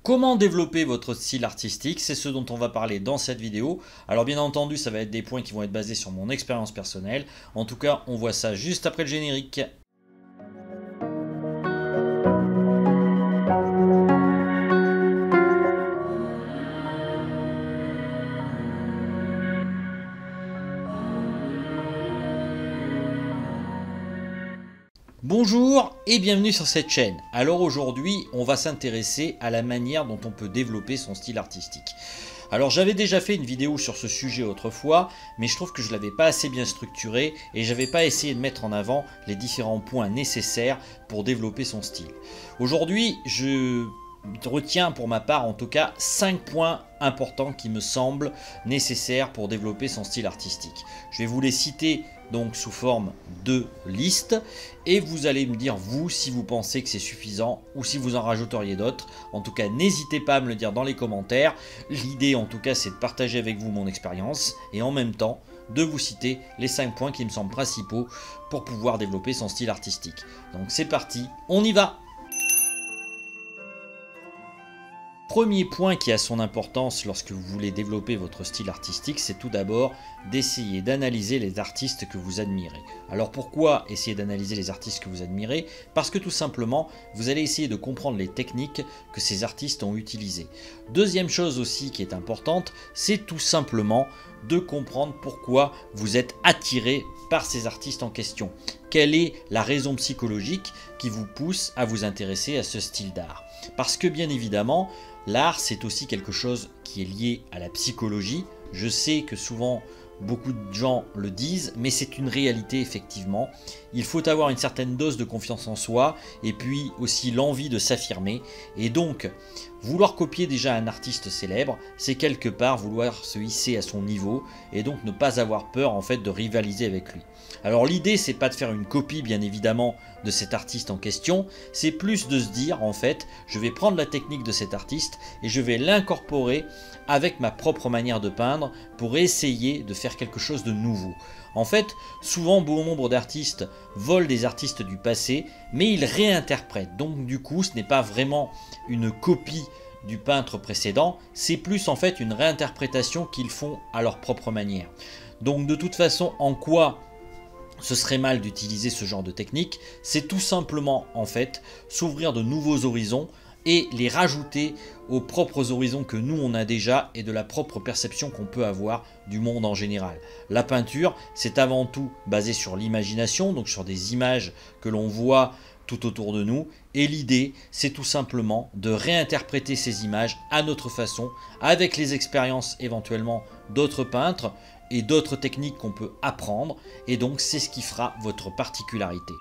Comment développer votre style artistique? C'est ce dont on va parler dans cette vidéo. Alors bien entendu, ça va être des points qui vont être basés sur mon expérience personnelle. En tout cas, on voit ça juste après le générique. Bonjour et bienvenue sur cette chaîne. Alors aujourd'hui, on va s'intéresser à la manière dont on peut développer son style artistique. Alors j'avais déjà fait une vidéo sur ce sujet autrefois, mais je trouve que je ne l'avais pas assez bien structuré et je n'avais pas essayé de mettre en avant les différents points nécessaires pour développer son style. Aujourd'hui, je retiens pour ma part en tout cas 5 points importants qui me semblent nécessaires pour développer son style artistique. Je vais vous les citer donc sous forme de liste et vous allez me dire vous si vous pensez que c'est suffisant ou si vous en rajouteriez d'autres. En tout cas, n'hésitez pas à me le dire dans les commentaires. L'idée en tout cas, c'est de partager avec vous mon expérience et en même temps de vous citer les 5 points qui me semblent principaux pour pouvoir développer son style artistique. Donc c'est parti, on y va! Premier point qui a son importance lorsque vous voulez développer votre style artistique, c'est tout d'abord d'essayer d'analyser les artistes que vous admirez. Alors pourquoi essayer d'analyser les artistes que vous admirez? Parce que tout simplement, vous allez essayer de comprendre les techniques que ces artistes ont utilisées. Deuxième chose aussi qui est importante, c'est tout simplement de comprendre pourquoi vous êtes attiré par ces artistes en question. Quelle est la raison psychologique qui vous pousse à vous intéresser à ce style d'art? Parce que bien évidemment, l'art c'est aussi quelque chose qui est lié à la psychologie. Je sais que souvent beaucoup de gens le disent, mais c'est une réalité effectivement. Il faut avoir une certaine dose de confiance en soi et puis aussi l'envie de s'affirmer. Et donc, vouloir copier déjà un artiste célèbre, c'est quelque part vouloir se hisser à son niveau et donc ne pas avoir peur en fait de rivaliser avec lui. Alors l'idée c'est pas de faire une copie bien évidemment de cet artiste en question, c'est plus de se dire en fait je vais prendre la technique de cet artiste et je vais l'incorporer avec ma propre manière de peindre pour essayer de faire quelque chose de nouveau. En fait, souvent bon nombre d'artistes volent des artistes du passé, mais ils réinterprètent. Donc du coup, ce n'est pas vraiment une copie du peintre précédent, c'est plus en fait une réinterprétation qu'ils font à leur propre manière. Donc de toute façon, en quoi ce serait mal d'utiliser ce genre de technique? C'est tout simplement en fait s'ouvrir de nouveaux horizons et les rajouter aux propres horizons que nous on a déjà et de la propre perception qu'on peut avoir du monde en général. La peinture, c'est avant tout basé sur l'imagination, donc sur des images que l'on voit tout autour de nous, et l'idée c'est tout simplement de réinterpréter ces images à notre façon, avec les expériences éventuellement d'autres peintres et d'autres techniques qu'on peut apprendre, et donc c'est ce qui fera votre particularité.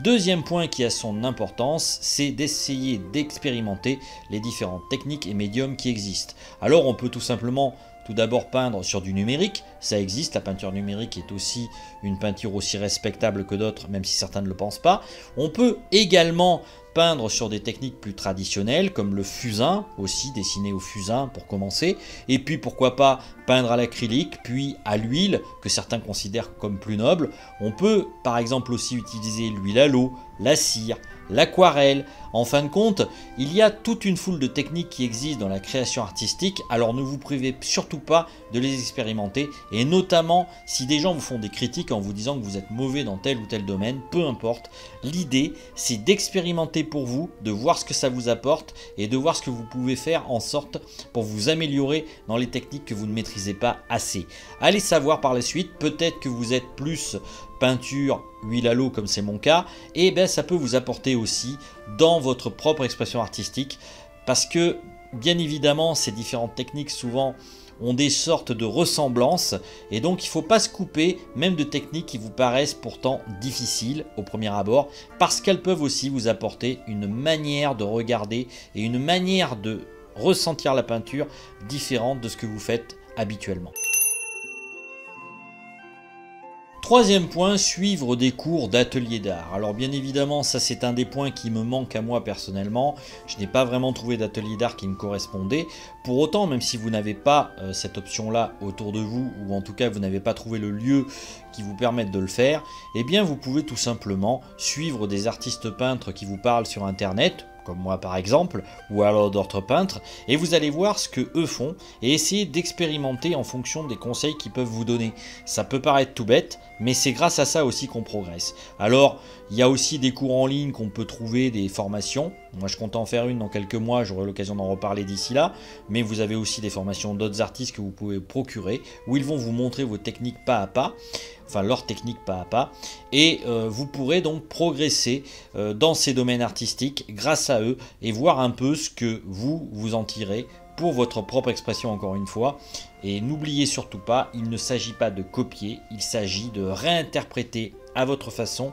Deuxième point qui a son importance, c'est d'essayer d'expérimenter les différentes techniques et médiums qui existent. Alors on peut tout simplement tout d'abord peindre sur du numérique, ça existe, la peinture numérique est aussi une peinture aussi respectable que d'autres, même si certains ne le pensent pas. On peut également peindre sur des techniques plus traditionnelles comme le fusain, aussi dessiner au fusain pour commencer, et puis pourquoi pas peindre à l'acrylique, puis à l'huile, que certains considèrent comme plus noble. On peut par exemple aussi utiliser l'huile à l'eau, la cire, l'aquarelle. En fin de compte, il y a toute une foule de techniques qui existent dans la création artistique, alors ne vous privez surtout pas de les expérimenter, et notamment si des gens vous font des critiques en vous disant que vous êtes mauvais dans tel ou tel domaine, peu importe, l'idée c'est d'expérimenter pour vous, de voir ce que ça vous apporte et de voir ce que vous pouvez faire en sorte pour vous améliorer dans les techniques que vous ne maîtrisez pas assez. Allez savoir par la suite, peut-être que vous êtes plus peinture, huile à l'eau comme c'est mon cas, et ben ça peut vous apporter aussi dans votre propre expression artistique, parce que bien évidemment ces différentes techniques souvent ont des sortes de ressemblances, et donc il ne faut pas se couper même de techniques qui vous paraissent pourtant difficiles au premier abord, parce qu'elles peuvent aussi vous apporter une manière de regarder et une manière de ressentir la peinture différente de ce que vous faites habituellement. Troisième point, suivre des cours d'atelier d'art. Alors bien évidemment, ça c'est un des points qui me manque à moi personnellement. Je n'ai pas vraiment trouvé d'atelier d'art qui me correspondait. Pour autant, même si vous n'avez pas cette option-là autour de vous, ou en tout cas vous n'avez pas trouvé le lieu qui vous permette de le faire, eh bien vous pouvez tout simplement suivre des artistes peintres qui vous parlent sur internet, comme moi par exemple, ou alors d'autres peintres, et vous allez voir ce que eux font, et essayer d'expérimenter en fonction des conseils qu'ils peuvent vous donner. Ça peut paraître tout bête, mais c'est grâce à ça aussi qu'on progresse. Alors, il y a aussi des cours en ligne qu'on peut trouver, des formations. Moi, je compte en faire une dans quelques mois, j'aurai l'occasion d'en reparler d'ici là. Mais vous avez aussi des formations d'autres artistes que vous pouvez procurer, où ils vont vous montrer vos techniques pas à pas, enfin leur technique pas à pas. Et vous pourrez donc progresser dans ces domaines artistiques grâce à eux et voir un peu ce que vous en tirez pour votre propre expression encore une fois. Et n'oubliez surtout pas, il ne s'agit pas de copier, il s'agit de réinterpréter à votre façon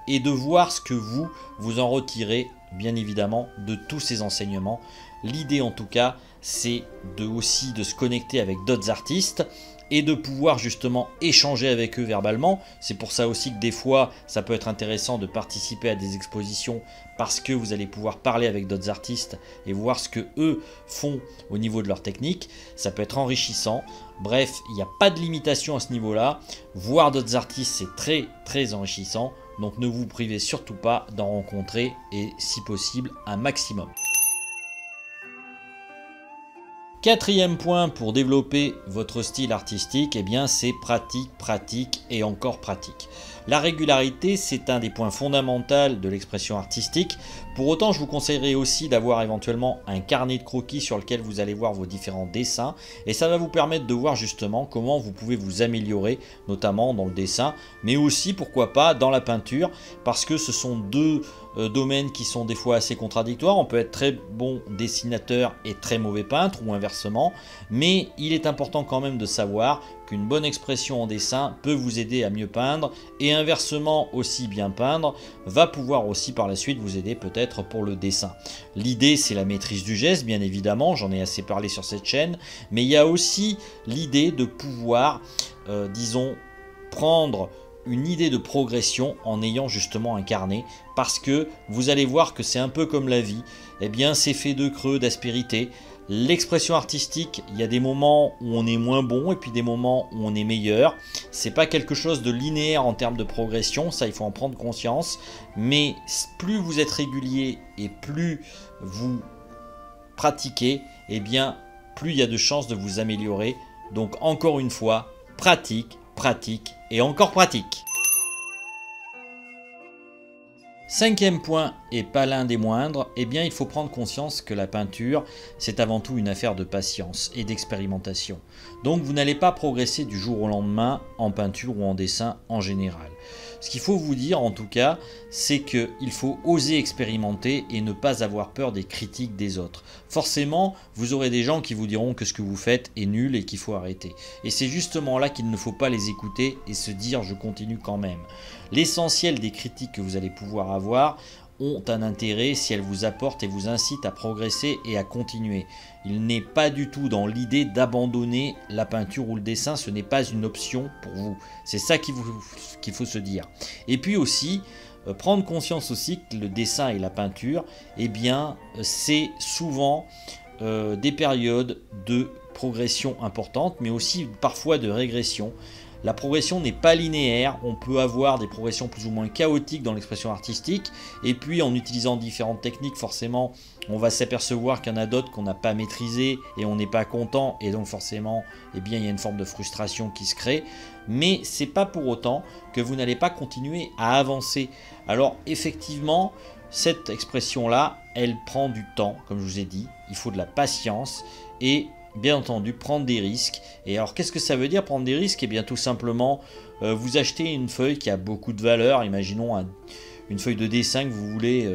et de voir ce que vous en retirez bien évidemment de tous ces enseignements. L'idée en tout cas c'est aussi de se connecter avec d'autres artistes et de pouvoir justement échanger avec eux verbalement. C'est pour ça aussi que des fois, ça peut être intéressant de participer à des expositions parce que vous allez pouvoir parler avec d'autres artistes et voir ce que eux font au niveau de leur technique. Ça peut être enrichissant. Bref, il n'y a pas de limitation à ce niveau-là. Voir d'autres artistes, c'est très très enrichissant. Donc ne vous privez surtout pas d'en rencontrer et si possible un maximum. Quatrième point pour développer votre style artistique, eh bien c'est pratique, pratique et encore pratique. La régularité, c'est un des points fondamentaux de l'expression artistique. Pour autant, je vous conseillerais aussi d'avoir éventuellement un carnet de croquis sur lequel vous allez voir vos différents dessins et ça va vous permettre de voir justement comment vous pouvez vous améliorer, notamment dans le dessin, mais aussi pourquoi pas dans la peinture, parce que ce sont deux domaines qui sont des fois assez contradictoires. On peut être très bon dessinateur et très mauvais peintre ou inversement, mais il est important quand même de savoir qu'une bonne expression en dessin peut vous aider à mieux peindre et inversement aussi bien peindre va pouvoir aussi par la suite vous aider peut-être pour le dessin. L'idée c'est la maîtrise du geste bien évidemment, j'en ai assez parlé sur cette chaîne, mais il y a aussi l'idée de pouvoir disons prendre une idée de progression en ayant justement un carnet parce que vous allez voir que c'est un peu comme la vie, eh bien c'est fait de creux, d'aspérité. L'expression artistique, il y a des moments où on est moins bon et puis des moments où on est meilleur. C'est pas quelque chose de linéaire en termes de progression, ça il faut en prendre conscience. Mais plus vous êtes régulier et plus vous pratiquez, eh bien plus il y a de chances de vous améliorer. Donc encore une fois, pratique, pratique et encore pratique. Cinquième point, et pas l'un des moindres, eh bien il faut prendre conscience que la peinture, c'est avant tout une affaire de patience et d'expérimentation. Donc vous n'allez pas progresser du jour au lendemain en peinture ou en dessin en général. Ce qu'il faut vous dire en tout cas, c'est qu'il faut oser expérimenter et ne pas avoir peur des critiques des autres. Forcément, vous aurez des gens qui vous diront que ce que vous faites est nul et qu'il faut arrêter. Et c'est justement là qu'il ne faut pas les écouter et se dire je continue quand même. L'essentiel des critiques que vous allez pouvoir avoir ont un intérêt si elles vous apportent et vous incitent à progresser et à continuer. Il n'est pas du tout dans l'idée d'abandonner la peinture ou le dessin, ce n'est pas une option pour vous. C'est ça qu'il faut se dire. Et puis aussi, prendre conscience aussi que le dessin et la peinture, eh bien, c'est souvent des périodes de progression importante, mais aussi parfois de régression. La progression n'est pas linéaire, on peut avoir des progressions plus ou moins chaotiques dans l'expression artistique, et puis en utilisant différentes techniques, forcément, on va s'apercevoir qu'il y en a d'autres qu'on n'a pas maîtrisées et on n'est pas content, et donc forcément, eh bien, il y a une forme de frustration qui se crée, mais c'est pas pour autant que vous n'allez pas continuer à avancer. Alors effectivement, cette expression-là, elle prend du temps, comme je vous ai dit, il faut de la patience, et bien entendu prendre des risques. Et alors qu'est-ce que ça veut dire prendre des risques? Et bien tout simplement vous achetez une feuille qui a beaucoup de valeur, imaginons une feuille de dessin que vous voulez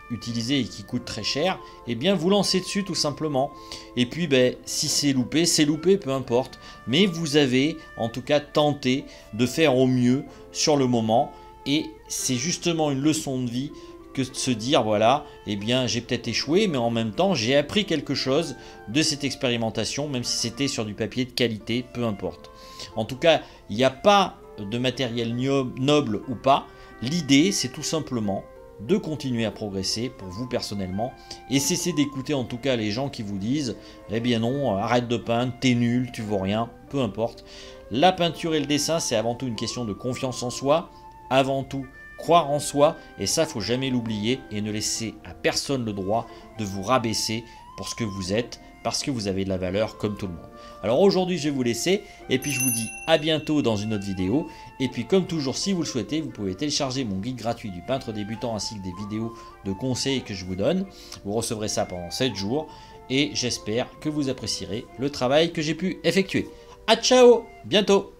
utiliser et qui coûte très cher, et bien vous lancez dessus tout simplement, et puis si c'est loupé, peu importe, mais vous avez en tout cas tenté de faire au mieux sur le moment, et c'est justement une leçon de vie que de se dire voilà, eh bien j'ai peut-être échoué, mais en même temps j'ai appris quelque chose de cette expérimentation, même si c'était sur du papier de qualité, peu importe. En tout cas, il n'y a pas de matériel noble ou pas, l'idée c'est tout simplement de continuer à progresser pour vous personnellement, et cessez d'écouter en tout cas les gens qui vous disent eh bien non, arrête de peindre, t'es nul, tu vaux rien, peu importe. La peinture et le dessin c'est avant tout une question de confiance en soi, avant tout croire en soi, et ça faut jamais l'oublier, et ne laissez à personne le droit de vous rabaisser pour ce que vous êtes, parce que vous avez de la valeur comme tout le monde. Alors aujourd'hui je vais vous laisser, et puis je vous dis à bientôt dans une autre vidéo, et puis comme toujours si vous le souhaitez, vous pouvez télécharger mon guide gratuit du peintre débutant ainsi que des vidéos de conseils que je vous donne. Vous recevrez ça pendant 7 jours, et j'espère que vous apprécierez le travail que j'ai pu effectuer. À ciao, bientôt.